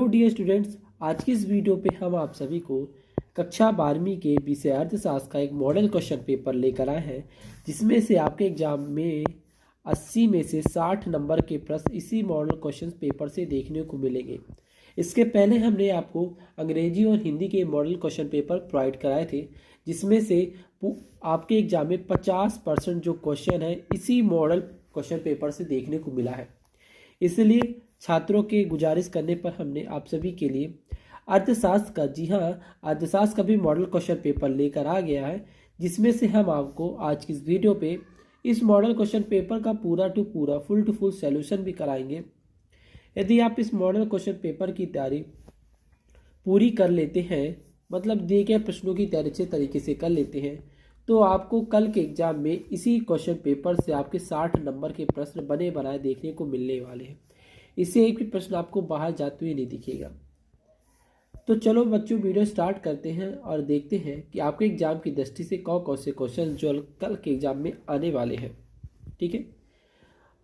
Dear students, आज की इस वीडियो पे हम आप सभी को कक्षा 12वीं के विषय अर्थशास्त्र का एक मॉडल क्वेश्चन पेपर लेकर आए हैं, जिसमें से आपके एग्जाम में 80 में से 60 नंबर के प्रश्न इसी मॉडल क्वेश्चन पेपर से देखने को मिलेंगे। इसके पहले हमने आपको अंग्रेजी और हिंदी के मॉडल क्वेश्चन पेपर प्रोवाइड कराए थे, जिसमें से आपके एग्जाम में 50% जो क्वेश्चन है इसी मॉडल क्वेश्चन पेपर से देखने को मिला है। इसलिए छात्रों के गुजारिश करने पर हमने आप सभी के लिए अर्थशास्त्र का अर्थशास्त्र का भी मॉडल क्वेश्चन पेपर लेकर आ गया है, जिसमें से हम आपको आज की इस वीडियो पे इस मॉडल क्वेश्चन पेपर का पूरा टू पूरा फुल टू फुल सॉल्यूशन भी कराएंगे। यदि आप इस मॉडल क्वेश्चन पेपर की तैयारी पूरी कर लेते हैं, मतलब दिए गए प्रश्नों की तैयारी अच्छे तरीके से कर लेते हैं, तो आपको कल के एग्जाम में इसी क्वेश्चन पेपर से आपके 60 नंबर के प्रश्न बने बनाए देखने को मिलने वाले हैं। इससे एक भी प्रश्न आपको बाहर जाते हुए नहीं दिखेगा। तो चलो बच्चों, वीडियो स्टार्ट करते हैं और देखते हैं कि आपके एग्जाम की दृष्टि से कौन कौन से क्वेश्चन जो कल के एग्जाम में आने वाले हैं। ठीक है,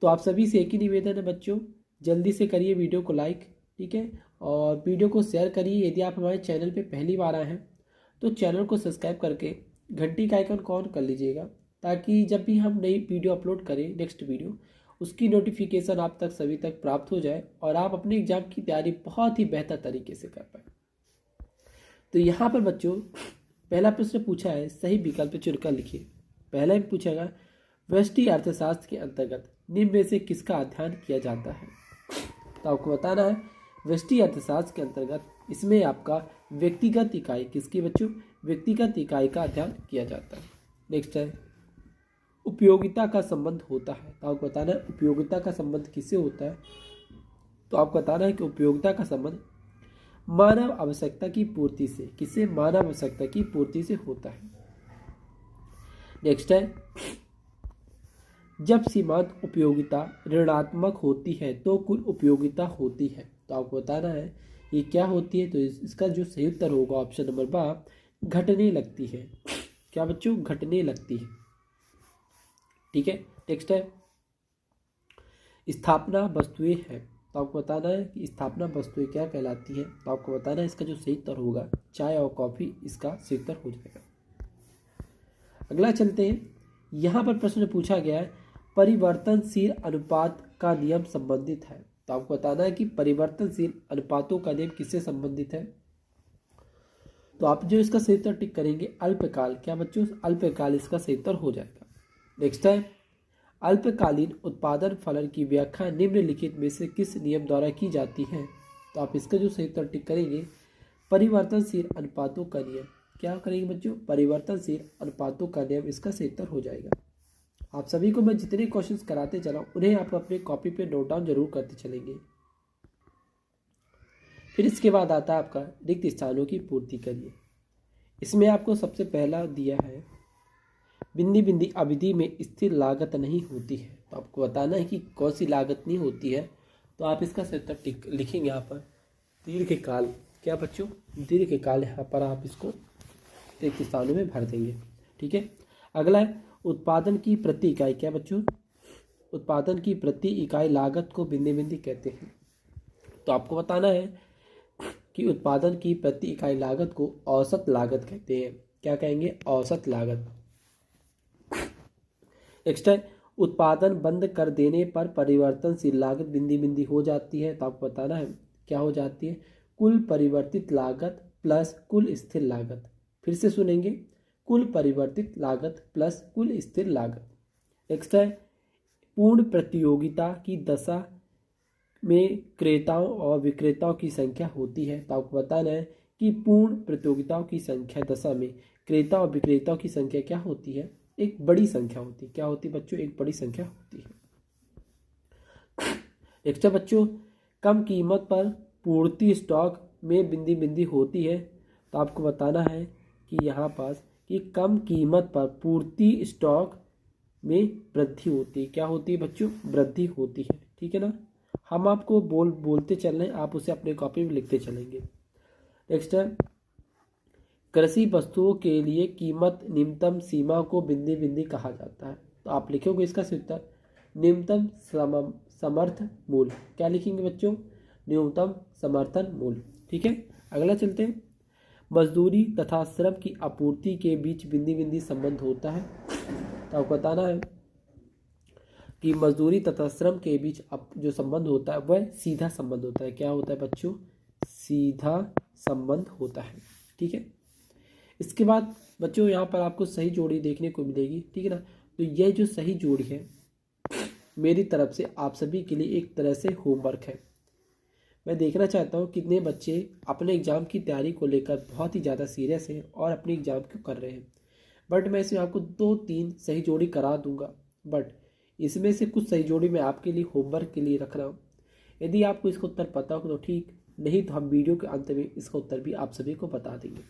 तो आप सभी से एक ही निवेदन है बच्चों, जल्दी से करिए वीडियो को लाइक, ठीक है, और वीडियो को शेयर करिए। यदि आप हमारे चैनल पे पहली बार आए हैं तो चैनल को सब्सक्राइब करके घंटी का आइकन ऑन कर लीजिएगा, ताकि जब भी हम नई वीडियो अपलोड करें, नेक्स्ट वीडियो, उसकी नोटिफिकेशन आप तक सभी तक प्राप्त हो जाए और आप अपने एग्जाम की तैयारी बहुत ही बेहतर तरीके से कर पाए। तो यहाँ पर बच्चों पहला प्रश्न पूछा है, सही विकल्प चुनकर लिखिए। पहला पूछेगा, व्यष्टि अर्थशास्त्र के अंतर्गत निम्न में से किसका अध्ययन किया जाता है। तो आपको बताना है व्यष्टि अर्थशास्त्र के अंतर्गत इसमें आपका व्यक्तिगत इकाई किसकी बच्चों, व्यक्तिगत इकाई का अध्ययन किया जाता है। नेक्स्ट है, उपयोगिता का संबंध होता है। तो आपको बताना है उपयोगिता का संबंध किससे होता है। तो आपको बताना है कि उपयोगिता का संबंध मानव आवश्यकता की पूर्ति से, किससे, मानव आवश्यकता की पूर्ति से होता है। नेक्स्ट है, जब सीमांत उपयोगिता ऋणात्मक होती है तो कुल उपयोगिता होती है। तो आपको बताना है ये क्या होती है। तो इसका जो सही उत्तर होगा ऑप्शन नंबर बा, घटने लगती है। क्या बच्चों, घटने लगती है। ठीक है, नेक्स्ट है, स्थापना वस्तुएं है। तो आपको बताना है कि स्थापना वस्तुएं क्या कहलाती है। तो आपको बताना है इसका जो सही उत्तर होगा चाय और कॉफी, इसका सही उत्तर हो जाएगा। अगला चलते हैं, यहाँ पर प्रश्न पूछा गया है, परिवर्तनशील अनुपात का नियम संबंधित है। तो आपको बताना है कि परिवर्तनशील अनुपातों का नियम किससे संबंधित है। तो आप जो इसका सही उत्तर टिक करेंगे अल्पकाल, क्या बच्चों, अल्पकाल इसका सही उत्तर हो जाएगा। नेक्स्ट है, अल्पकालीन उत्पादन फलन की व्याख्या निम्नलिखित में से किस नियम द्वारा की जाती है। तो आप इसका जो सही उत्तर टिक करेंगे परिवर्तनशील अनुपातों का नियम, क्या करेंगे बच्चों, परिवर्तनशील अनुपातों का नियम, इसका सही उत्तर हो जाएगा। आप सभी को मैं जितने क्वेश्चंस कराते चला उन्हें आप अपने कॉपी पे नोट डाउन जरूर करते चलेंगे। फिर इसके बाद आता है आपका रिक्त स्थानों की पूर्ति करिए। इसमें आपको सबसे पहला दिया है, बिंदी बिंदी अवधि में स्थिर लागत नहीं होती है। तो आपको बताना है कि कौन सी लागत नहीं होती है। तो आप इसका सही उत्तर टिक लिखेंगे यहाँ पर दीर्घकाल। क्या बच्चों, दीर्घकाल, यहाँ पर आप इसको रिक्त स्थानों में भर देंगे। ठीक है, अगला है उत्पादन की प्रति इकाई। क्या बच्चों, उत्पादन की प्रति इकाई लागत को बिंदी बिंदी कहते हैं। तो आपको बताना है कि उत्पादन की प्रति इकाई लागत को औसत लागत कहते हैं। क्या कहेंगे, औसत लागत। नेक्स्ट है, उत्पादन बंद कर देने पर परिवर्तनशील लागत बिंदी बिंदी हो जाती है। तो आपको बताना है क्या हो जाती है, कुल परिवर्तित लागत प्लस कुल स्थिर लागत। फिर से सुनेंगे, कुल परिवर्तित लागत प्लस कुल स्थिर लागत। नेक्स्ट है, पूर्ण प्रतियोगिता की दशा में क्रेताओं और विक्रेताओं की संख्या होती है। तो आपको बताना है कि पूर्ण प्रतियोगिताओं की संख्या दशा में क्रेता और विक्रेताओं की संख्या क्या होती है, एक बड़ी संख्या होती है। क्या होती है बच्चों, एक बड़ी संख्या होती है। नेक्स्ट है बच्चों, कम कीमत पर पूर्ति स्टॉक में बिंदी बिंदी होती है। तो आपको बताना है कि यहाँ पास कि कम कीमत पर पूर्ति स्टॉक में वृद्धि होती है। क्या होती है बच्चों, वृद्धि होती है। ठीक है ना, हम आपको बोलते चल रहे हैं, आप उसे अपने कॉपी में लिखते चलेंगे। नेक्स्ट है, कृषि वस्तुओं के लिए कीमत निम्नतम सीमा को बिंदी बिंदी कहा जाता है। तो आप लिखोगे इसका सही उत्तर निम्नतम समर्थ मूल्य। क्या लिखेंगे बच्चों, न्यूनतम समर्थन मूल्य। ठीक है, अगला चलते हैं। मजदूरी तथा श्रम की आपूर्ति के बीच बिंदी बिंदी संबंध होता है। तो आपको बताना है कि मजदूरी तथा श्रम के बीच जो संबंध होता है वह सीधा संबंध होता है। क्या होता है बच्चों? सीधा संबंध होता है। ठीक है, इसके बाद बच्चों यहाँ पर आपको सही जोड़ी देखने को मिलेगी। ठीक है ना, तो यह जो सही जोड़ी है मेरी तरफ से आप सभी के लिए एक तरह से होमवर्क है। मैं देखना चाहता हूँ कितने बच्चे अपने एग्ज़ाम की तैयारी को लेकर बहुत ही ज़्यादा सीरियस हैं और अपने एग्ज़ाम को कर रहे हैं। बट मैं इसमें आपको 2-3 सही जोड़ी करा दूंगा, बट इसमें से कुछ सही जोड़ी मैं आपके लिए होमवर्क के लिए रख रहा हूँ। यदि आपको इसका उत्तर पता हो तो ठीक, नहीं तो हम वीडियो के अंत में इसका उत्तर भी आप सभी को बता देंगे।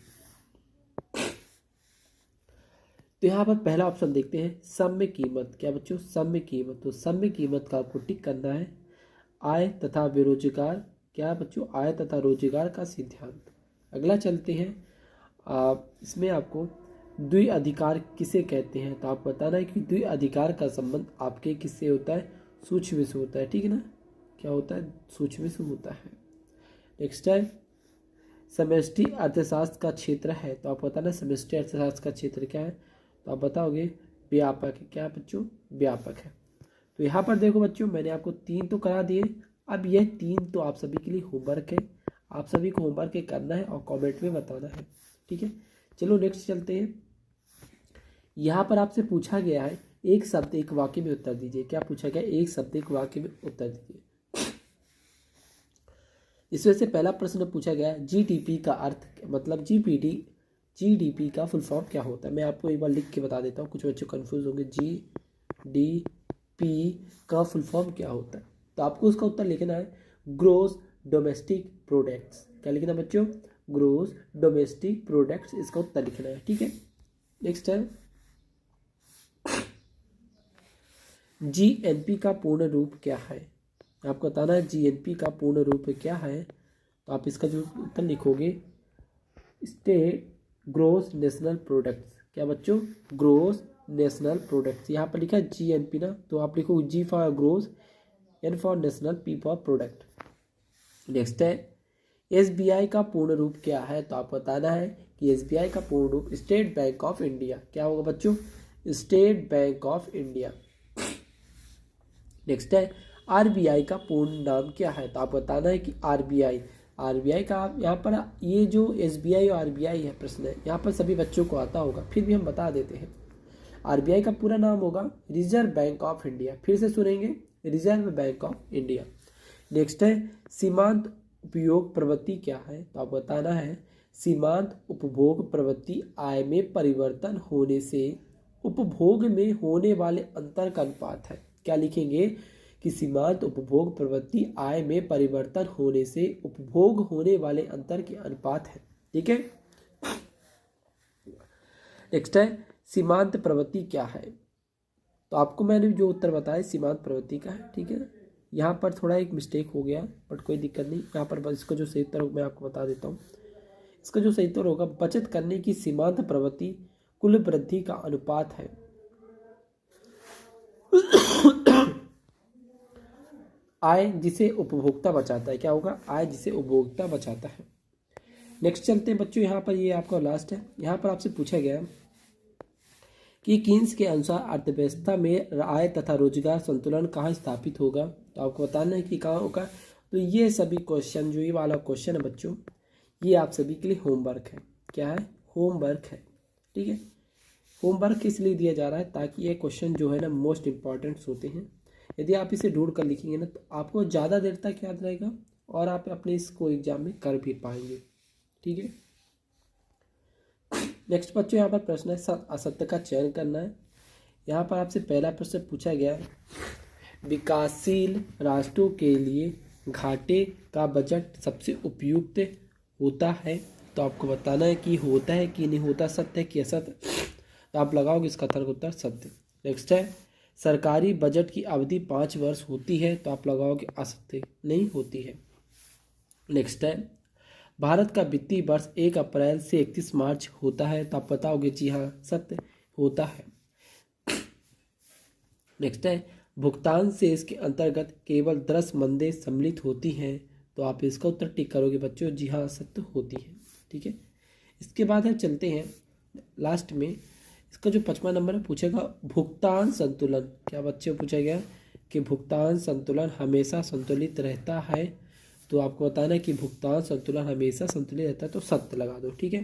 तो यहाँ पर पहला ऑप्शन देखते हैं, सम्य कीमत। क्या बच्चों? सम्य कीमत। तो सम्य कीमत का आपको टिक करना है। आय तथा बेरोजगार। क्या बच्चों? आय तथा रोजगार का सिद्धांत। अगला चलते हैं, इसमें आपको द्वि अधिकार किसे कहते हैं? तो आपको बताना है कि द्वि अधिकार का संबंध आपके किससे होता है? सूक्ष्म से होता है। ठीक है ना, क्या होता है? सूक्ष्म से होता है। नेक्स्ट है, समष्टि अर्थशास्त्र का क्षेत्र है। तो आपको बताना है समष्टि अर्थशास्त्र का क्षेत्र क्या है? तो आप बताओगे व्यापक है। क्या बच्चों? व्यापक है। तो यहाँ पर देखो बच्चों, मैंने आपको 3 तो करा दिए। अब यह 3 तो आप सभी के लिए होमवर्क है। आप सभी को होमवर्क करना है और कमेंट में बताना है। ठीक है, चलो नेक्स्ट चलते हैं। यहाँ पर आपसे पूछा गया है एक शब्द एक वाक्य में उत्तर दीजिए। क्या पूछा गया? एक शब्द एक वाक्य में उत्तर दीजिए। इसमें से पहला प्रश्न पूछा गया है जीडीपी का अर्थ, मतलब जीडीपी का फुल फॉर्म क्या होता है? मैं आपको एक बार लिख के बता देता हूँ, कुछ बच्चे कंफ्यूज होंगे। जीडीपी का फुल फॉर्म क्या होता है? तो आपको उसका उत्तर लिखना है ग्रोस डोमेस्टिक प्रोडक्ट्स। क्या लिखना है बच्चों? ग्रोस डोमेस्टिक प्रोडक्ट्स, इसका उत्तर लिखना है। ठीक है, नेक्स्ट है, जीएनपी का पूर्ण रूप क्या है? आपको बताना है जीएनपी का पूर्ण रूप क्या है। तो आप इसका जो उत्तर लिखोगे स्टेट ग्रोस नेशनल प्रोडक्ट्स। क्या बच्चों? Gross national products. यहाँ पर लिखा है जीएनपी ना, तो आप लिखोगे G for gross, N for national, P for product. Next है, एसबीआई का पूर्ण रूप क्या है? तो आपको बताना है कि एसबीआई का पूर्ण रूप स्टेट बैंक ऑफ इंडिया। क्या होगा बच्चों? State bank of India. Next है, आरबीआई का पूर्ण नाम क्या है? तो आपको बताना है कि आरबीआई का, यहाँ पर ये जो एसबीआई और आरबीआई है प्रश्न है, यहाँ पर सभी बच्चों को आता होगा, फिर भी हम बता देते हैं। आरबीआई का पूरा नाम होगा रिजर्व बैंक ऑफ इंडिया। फिर से सुनेंगे, reserve bank of India. Next है, सीमांत उपयोग प्रवृत्ति क्या है? तो आपको बताना है सीमांत उपभोग प्रवृत्ति आय में परिवर्तन होने से उपभोग में होने वाले अंतर का अनुपात है। क्या लिखेंगे कि सीमांत उपभोग प्रवृत्ति आय में परिवर्तन होने से उपभोग होने वाले अंतर के अनुपात है। ठीक है, नेक्स्ट है, सीमांत प्रवृत्ति क्या है? तो आपको मैंने जो उत्तर बताया सीमांत प्रवृत्ति का है। ठीक है ना, यहाँ पर थोड़ा एक मिस्टेक हो गया, बट कोई दिक्कत नहीं। यहाँ पर बस इसका जो सही उत्तर होगा मैं आपको बता देता हूँ। इसका जो सही उत्तर होगा, बचत करने की सीमांत प्रवृत्ति कुल वृद्धि का अनुपात है। आय जिसे उपभोक्ता बचाता है। क्या होगा? आय जिसे उपभोक्ता बचाता है। नेक्स्ट चलते हैं बच्चों, यहाँ पर ये आपका लास्ट है। यहाँ पर आपसे पूछा गया कि कीन्स के अनुसार अर्थव्यवस्था में आय तथा रोजगार संतुलन कहाँ स्थापित होगा? तो आपको बताना है कि कहाँ होगा। तो ये सभी क्वेश्चन, जो ये वाला क्वेश्चन है बच्चों, ये आप सभी के लिए होमवर्क है। क्या है? होमवर्क है। ठीक है, होमवर्क इसलिए दिया जा रहा है ताकि ये क्वेश्चन जो है ना मोस्ट इंपॉर्टेंट्स होते हैं। यदि आप इसे ढूंढ कर लिखेंगे ना तो आपको ज़्यादा देर तक याद रहेगा और आप अपने इसको एग्जाम में कर भी पाएंगे। ठीक है, नेक्स्ट बच्चों यहाँ पर प्रश्न है असत्य का चयन करना है। यहाँ पर आपसे पहला प्रश्न पूछा गया है, विकासशील राष्ट्रों के लिए घाटे का बजट सबसे उपयुक्त होता है। तो आपको बताना है कि होता है कि नहीं होता, सत्य है कि असत्य। तो आप लगाओगे इसका उत्तर सत्य। नेक्स्ट है, सरकारी बजट की अवधि 5 वर्ष होती है। तो आप लगाओगे असत्य, नहीं होती है। नेक्स्ट है, भारत का वित्तीय वर्ष 1 अप्रैल से 31 मार्च होता है। तो आप बताओगे जी हाँ, सत्य होता है। नेक्स्ट है, भुगतान से इसके अंतर्गत केवल 10 मंदें सम्मिलित होती हैं। तो आप इसका उत्तर टिक करोगे बच्चों, जी हाँ सत्य होती है। ठीक है, इसके बाद है चलते हैं लास्ट में, इसका जो 5वां नंबर है पूछेगा भुगतान संतुलन। क्या बच्चे पूछा गया कि भुगतान संतुलन हमेशा संतुलित रहता है, तो आपको बताना है कि भुगतान संतुलन हमेशा संतुलित रहता है, तो सत्य लगा दो। ठीक है,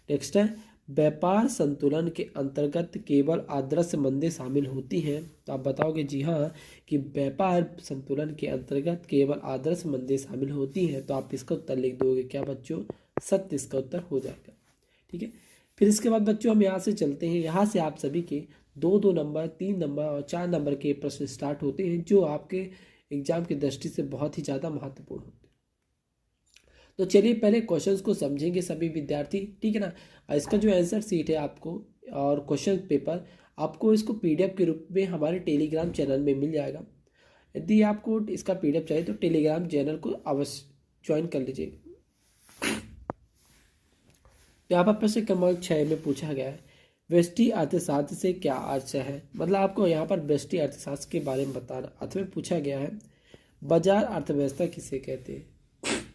नेक्स्ट है व्यापार संतुलन के अंतर्गत केवल आदर्श मंदें शामिल होती हैं, तो आप बताओगे जी हाँ कि व्यापार संतुलन के अंतर्गत केवल आदर्श मंदें शामिल होती हैं, तो आप इसका उत्तर लिख दोगे क्या बच्चों, सत्य इसका उत्तर हो जाएगा। ठीक है, फिर इसके बाद बच्चों हम यहाँ से चलते हैं, यहाँ से आप सभी के 2-2 नंबर, 3 नंबर और 4 नंबर के प्रश्न स्टार्ट होते हैं, जो आपके एग्जाम की दृष्टि से बहुत ही ज़्यादा महत्वपूर्ण होते हैं। तो चलिए पहले क्वेश्चंस को समझेंगे सभी विद्यार्थी। ठीक है ना, इसका जो आंसर शीट है आपको और क्वेश्चन पेपर आपको इसको PDF के रूप में हमारे टेलीग्राम चैनल में मिल जाएगा। यदि आपको इसका PDF चाहिए तो टेलीग्राम चैनल को अवश्य ज्वाइन कर लीजिएगा। यहाँ पर प्रश्न क्रमांक 6 में पूछा गया है व्यष्टि अर्थशास्त्र से क्या अर्थ है, मतलब आपको यहाँ पर व्यष्टि अर्थशास्त्र के बारे में बताना। अर्थ में पूछा गया है बाजार अर्थव्यवस्था किसे कहते हैं,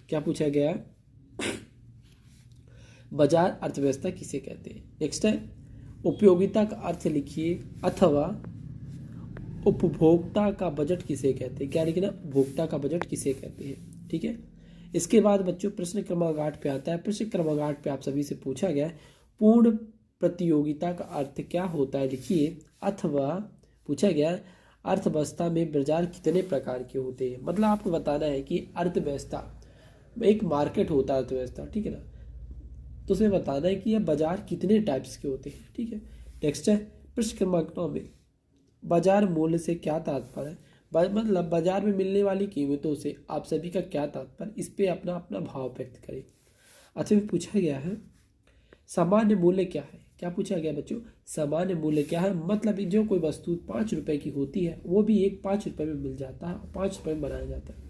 क्या पूछा गया है बाजार अर्थव्यवस्था किसे कहते हैं। नेक्स्ट है उपयोगिता का अर्थ लिखिए अथवा उपभोक्ता का बजट किसे कहते हैं, क्या लिखना, उपभोक्ता का बजट किसे कहते हैं। ठीक है, इसके बाद बच्चों प्रश्न क्रमांक 8 पे आता है। प्रश्न क्रमांक 8 पे आप सभी से पूछा गया है पूर्ण प्रतियोगिता का अर्थ क्या होता है, लिखिए अथवा पूछा गया है अर्थव्यवस्था में बाजार कितने प्रकार के होते हैं, मतलब आपको बताना है कि अर्थव्यवस्था एक मार्केट होता है अर्थव्यवस्था। ठीक है ना, तो उसे बताना है कि यह बाजार कितने टाइप्स के होते हैं। ठीक है, नेक्स्ट है प्रश्न क्रमांक 9 में बाजार मूल्य से क्या तात्पर्य है, मतलब बाजार में मिलने वाली कीमतों से आप सभी का क्या तात्पर्य, इस पे अपना अपना भाव व्यक्त करें। अच्छा में पूछा गया है सामान्य मूल्य क्या है, क्या पूछा गया बच्चों, सामान्य मूल्य क्या है, मतलब जो कोई वस्तु 5 रुपए की होती है वो भी एक 5 रुपए में मिल जाता है और 5 रुपए में बनाया जाता है,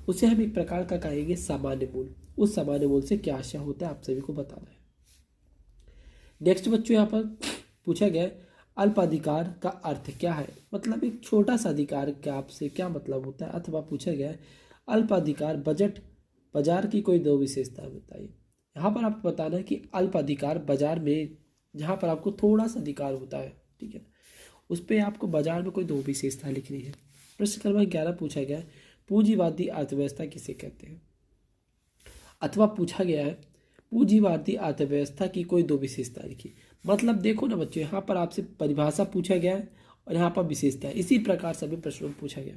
उसे हम एक प्रकार का कहेंगे सामान्य मूल्य। उस सामान्य मूल्य से क्या आशय होता है आप सभी को बताना है। नेक्स्ट बच्चों यहाँ पर पूछा गया अल्पाधिकार का अर्थ क्या है, मतलब एक छोटा सा अधिकार का आपसे क्या मतलब होता है, अथवा पूछा गया है अल्पाधिकार बजट बाजार की कोई 2 विशेषता बताइए। यहाँ पर आपको बताना है कि अल्पाधिकार बाजार में जहाँ पर आपको थोड़ा सा अधिकार होता है, ठीक है, उस पर आपको बाजार में कोई 2 विशेषता लिखनी है। प्रश्न क्रमांक 11 पूछा गया है पूंजीवादी अर्थव्यवस्था किसे कहते हैं, अथवा पूछा गया है पूंजीवादी अर्थव्यवस्था की कोई 2 विशेषता लिखिए। मतलब देखो ना बच्चों, यहाँ पर आपसे परिभाषा पूछा गया है और यहाँ पर विशेषता है, इसी प्रकार सभी प्रश्नों में पूछा गया।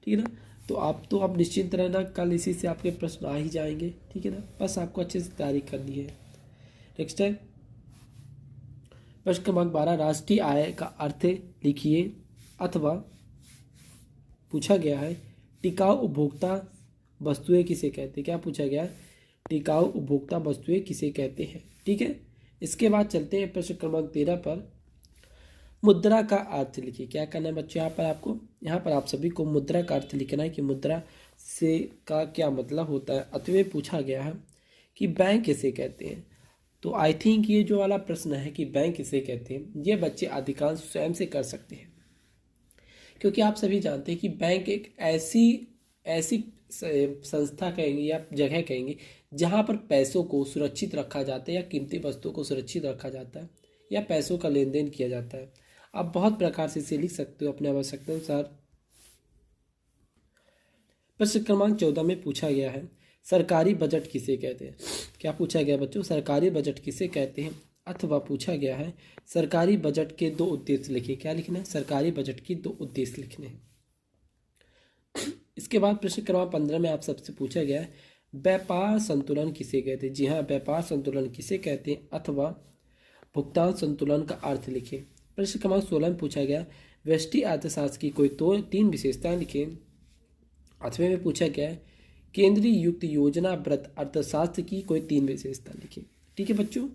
ठीक है ना, तो आप निश्चिंत रहना, कल इसी से आपके प्रश्न आ ही जाएंगे। ठीक है ना, बस आपको अच्छे से तैयारी करनी है। नेक्स्ट है प्रश्न क्रमांक 12 राष्ट्रीय आय का अर्थ लिखिए, अथवा पूछा गया है टिकाऊ उपभोक्ता वस्तुएं किसे कहते हैं, क्या पूछा गया है टिकाऊ उपभोक्ता वस्तुएं किसे कहते हैं। ठीक है, इसके बाद चलते हैं प्रश्न क्रमांक 13 पर मुद्रा का अर्थ लिखिए। क्या करना है बच्चों, यहाँ पर आप सभी को मुद्रा का अर्थ लिखना है कि मुद्रा से का क्या मतलब होता है। अथवा पूछा गया है कि बैंक किसे कहते हैं, तो आई थिंक ये जो वाला प्रश्न है कि बैंक किसे कहते हैं, ये बच्चे अधिकांश स्वयं से कर सकते हैं, क्योंकि आप सभी जानते हैं कि बैंक एक ऐसी संस्था कहेंगे या जगह कहेंगे जहाँ पर पैसों को सुरक्षित रखा जाता है या कीमती वस्तुओं को सुरक्षित रखा जाता है या पैसों का लेन देन किया जाता है। आप बहुत प्रकार से इसे लिख सकते हो अपने आवश्यकता अनुसार। प्रश्न क्रमांक 14 में पूछा गया है सरकारी बजट किसे कहते हैं, क्या पूछा गया बच्चों, सरकारी बजट किसे कहते हैं, अथवा पूछा गया है सरकारी बजट के 2 उद्देश्य लिखिए। क्या लिखना है, सरकारी बजट की 2 उद्देश्य लिखने हैं। इसके बाद प्रश्न क्रमांक 15 में आप सबसे पूछा गया है व्यापार संतुलन किसे कहते हैं। जी हाँ, व्यापार संतुलन किसे कहते हैं, अथवा भुगतान संतुलन का अर्थ लिखें। प्रश्न क्रमांक 16 में पूछा गया व्यष्टि अर्थशास्त्र की कोई 3 विशेषताएं लिखें। 8वें में पूछा गया है केंद्रीय युक्त योजना व्रत अर्थशास्त्र की कोई 3 विशेषता लिखें। ठीक है बच्चों,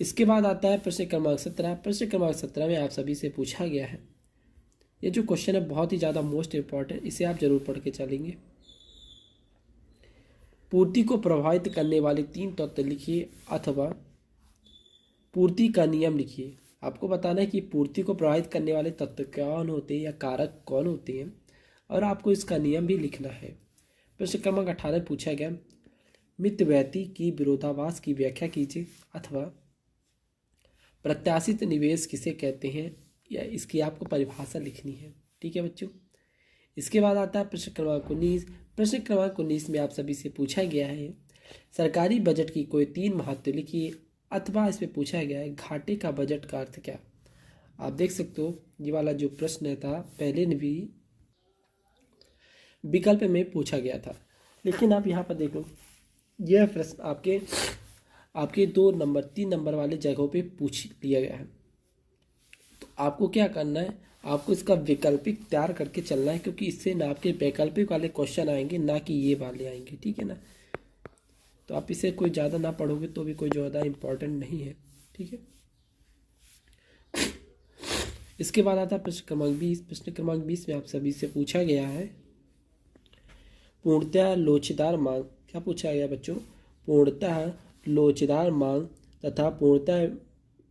इसके बाद आता है प्रश्न क्रमांक 17। प्रश्न क्रमांक 17 में आप सभी से पूछा गया है, ये जो क्वेश्चन है बहुत ही ज़्यादा मोस्ट इंपॉर्टेंट, इसे आप जरूर पढ़ के चलेंगे। पूर्ति को प्रभावित करने वाले 3 तत्व लिखिए, अथवा पूर्ति का नियम लिखिए। आपको बताना है कि पूर्ति को प्रभावित करने वाले तत्व कौन होते हैं या कारक कौन होते हैं, और आपको इसका नियम भी लिखना है। प्रश्न क्रमांक 18 पूछा गया मितव्ययी की विरोधाभास की व्याख्या कीजिए अथवा प्रत्याशित निवेश किसे कहते हैं, या इसकी आपको परिभाषा लिखनी है। ठीक है बच्चों। इसके बाद आता है प्रश्न क्रमांक 19। प्रश्न क्रमांक 19 में आप सभी से पूछा गया है सरकारी बजट की कोई 3 महत्व लिखिए अथवा इसमें पूछा गया है घाटे का बजट का अर्थ क्या। आप देख सकते हो ये वाला जो प्रश्न था पहले भी विकल्प में पूछा गया था, लेकिन आप यहाँ पर देखो यह प्रश्न आपके 2 नंबर 3 नंबर वाले जगहों पे पूछ लिया गया है। तो आपको क्या करना है, आपको इसका वैकल्पिक तैयार करके चलना है, क्योंकि इससे ना आपके वैकल्पिक वाले क्वेश्चन आएंगे ना कि ये वाले आएंगे। ठीक है ना। तो आप इसे कोई ज़्यादा ना पढ़ोगे तो भी कोई ज़्यादा इम्पोर्टेंट नहीं है। ठीक है। इसके बाद आता है प्रश्न क्रमांक 20। प्रश्न क्रमांक 20 में आप सभी से पूछा गया है पूर्णतः लोचदार मांग। क्या पूछा गया बच्चों? पूर्णतः लोचदार मांग तथा पूर्णतः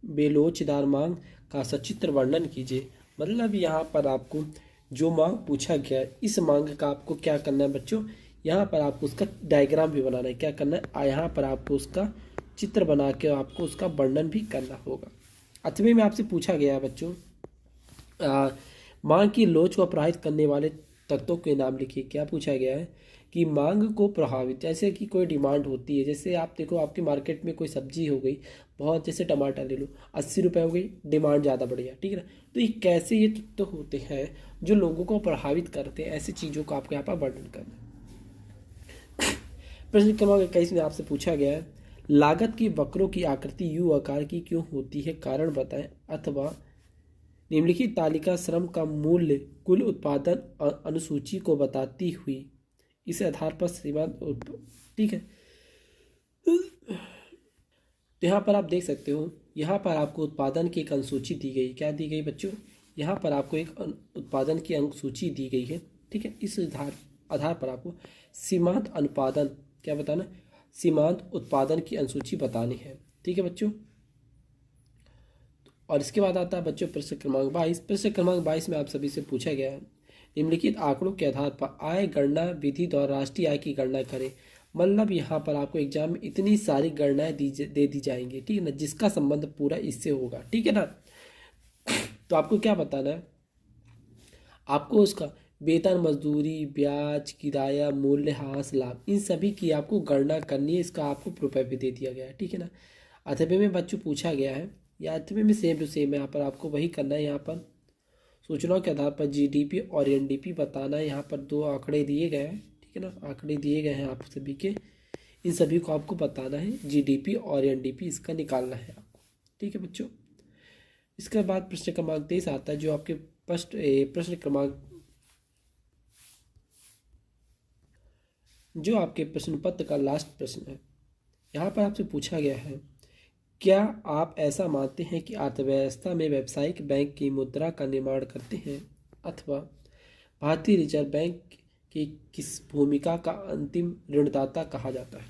बेलोचदार मांग का सचित्र वर्णन कीजिए। मतलब यहाँ पर आपको जो मांग पूछा गया है इस मांग का आपको क्या करना है बच्चों, यहाँ पर आपको उसका डायग्राम भी बनाना है। क्या करना है, यहाँ पर आपको उसका चित्र बना के आपको उसका वर्णन भी करना होगा। 8वें में आपसे पूछा गया है बच्चों मांग की लोच को प्रभावित करने वाले तत्वों के नाम लिखिए। क्या पूछा गया है कि मांग को प्रभावित, जैसे कि कोई डिमांड होती है, जैसे आप देखो आपके मार्केट में कोई सब्जी हो गई बहुत, जैसे टमाटर ले लो 80 रुपये हो गई, डिमांड ज़्यादा बढ़ गया। ठीक है ना। तो ये कैसे ये तत्व होते हैं जो लोगों को प्रभावित करते हैं, ऐसी चीज़ों का आपको यहाँ पर वर्णन करना है। प्रश्न क्रमांक 21 में आपसे पूछा गया है लागत की वक्रों की आकृति यू आकार की क्यों होती है, कारण बताएं अथवा निम्नलिखित तालिका श्रम का मूल्य कुल उत्पादन अनुसूची को बताती हुई इस आधार पर सीमांत। ठीक है। तो यहाँ पर आप देख सकते हो यहाँ पर आपको उत्पादन की एक अनुसूची दी गई। क्या दी गई बच्चों? यहाँ पर आपको एक उत्पादन की अनुसूची दी गई है। ठीक है। इस आधार पर आपको सीमांत अनुपादन क्या बताना, सीमांत उत्पादन की अनुसूची बतानी है। ठीक है बच्चों। और इसके बाद आता है बच्चों प्रश्न क्रमांक 22। प्रश्न क्रमांक 22 में आप सभी से पूछा गया है निम्नलिखित आंकड़ों के आधार पर आय गणना विधि द्वारा राष्ट्रीय आय की गणना करें। मतलब यहाँ पर आपको एग्जाम में इतनी सारी गणनाएं दे दी जाएंगी। ठीक है ना, जिसका संबंध पूरा इससे होगा। ठीक है ना। तो आपको क्या बताना है, आपको उसका वेतन मजदूरी ब्याज किराया मूल्यह्रास लाभ इन सभी की आपको गणना करनी है। इसका आपको रुपये भी दे दिया गया है। ठीक है ना। 8वें में बच्चों पूछा गया है या 8वें में सेम टू सेम यहाँ पर आपको वही करना है। यहाँ पर सूचनाओं के आधार पर जीडीपी और एनडीपी बताना है। यहाँ पर 2 आंकड़े दिए गए हैं। ठीक है ना, आंकड़े दिए गए हैं आप सभी के, इन सभी को आपको बताना है। जीडीपी और एनडीपी इसका निकालना है आपको। ठीक है बच्चों। इसके बाद प्रश्न क्रमांक 23 आता है जो आपके प्रश्न क्रमांक जो आपके प्रश्न पत्र का लास्ट प्रश्न है। यहाँ पर आपसे पूछा गया है क्या आप ऐसा मानते हैं कि अर्थव्यवस्था में व्यावसायिक बैंक की मुद्रा का निर्माण करते हैं अथवा भारतीय रिजर्व बैंक की किस भूमिका का अंतिम ऋणदाता कहा जाता है।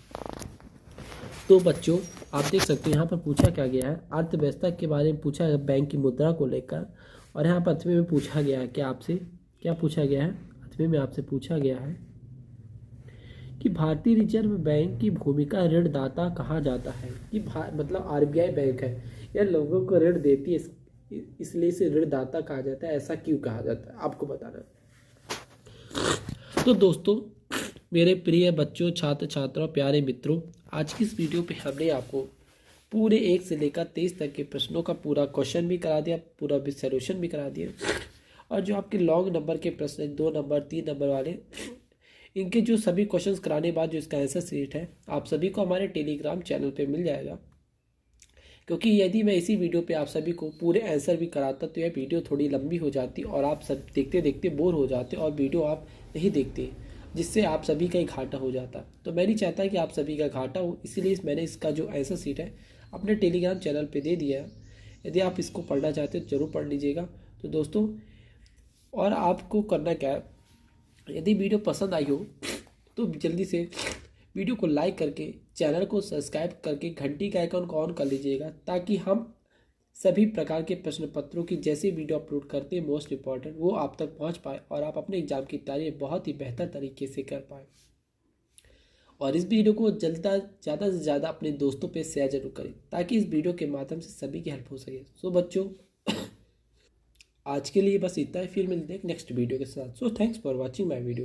तो बच्चों आप देख सकते हो यहाँ पर पूछा क्या गया है, अर्थव्यवस्था के बारे में पूछा है बैंक की मुद्रा को लेकर। और यहाँ पर 8वें में पूछा गया है कि आपसे क्या पूछा गया है, 8वें में आपसे पूछा गया है कि भारतीय रिजर्व बैंक की भूमिका ऋणदाता कहा जाता है। कि मतलब आरबीआई बैंक है, यह लोगों को ऋण देती है, इसलिए इसे ऋणदाता कहा जाता है। ऐसा क्यों कहा जाता है आपको बताना। तो दोस्तों मेरे प्रिय बच्चों छात्र छात्राओं प्यारे मित्रों, आज की इस वीडियो पे हमने आपको पूरे 1 से लेकर 23 तक के प्रश्नों का पूरा क्वेश्चन भी करा दिया, पूरा भी सोल्यूशन भी करा दिया। और जो आपके लॉन्ग नंबर के प्रश्न 2 नंबर 3 नंबर वाले, इनके जो सभी क्वेश्चंस कराने के बाद जो इसका आंसर शीट है आप सभी को हमारे टेलीग्राम चैनल पे मिल जाएगा। क्योंकि यदि मैं इसी वीडियो पे आप सभी को पूरे आंसर भी कराता तो यह वीडियो थोड़ी लंबी हो जाती और आप सब देखते देखते बोर हो जाते और वीडियो आप नहीं देखते, जिससे आप सभी का ही घाटा हो जाता। तो मैं नहीं चाहता कि आप सभी का घाटा हो, इसीलिए मैंने इसका जो आंसर शीट है अपने टेलीग्राम चैनल पर दे दिया है। यदि आप इसको पढ़ना चाहते हो जरूर पढ़ लीजिएगा। तो दोस्तों और आपको करना क्या है, यदि वीडियो पसंद आई हो तो जल्दी से वीडियो को लाइक करके चैनल को सब्सक्राइब करके घंटी का आइकन को ऑन कर लीजिएगा, ताकि हम सभी प्रकार के प्रश्न पत्रों की जैसे वीडियो अपलोड करते हैं मोस्ट इम्पॉर्टेंट वो आप तक पहुंच पाए और आप अपने एग्जाम की तैयारी बहुत ही बेहतर तरीके से कर पाए। और इस वीडियो को ज़्यादा से ज़्यादा अपने दोस्तों पे शेयर जरूर करें ताकि इस वीडियो के माध्यम से सभी की हेल्प हो सके। सो बच्चों, आज के लिए बस इतना ही, फिर मिलते हैं नेक्स्ट वीडियो के साथ। So thanks for watching my video.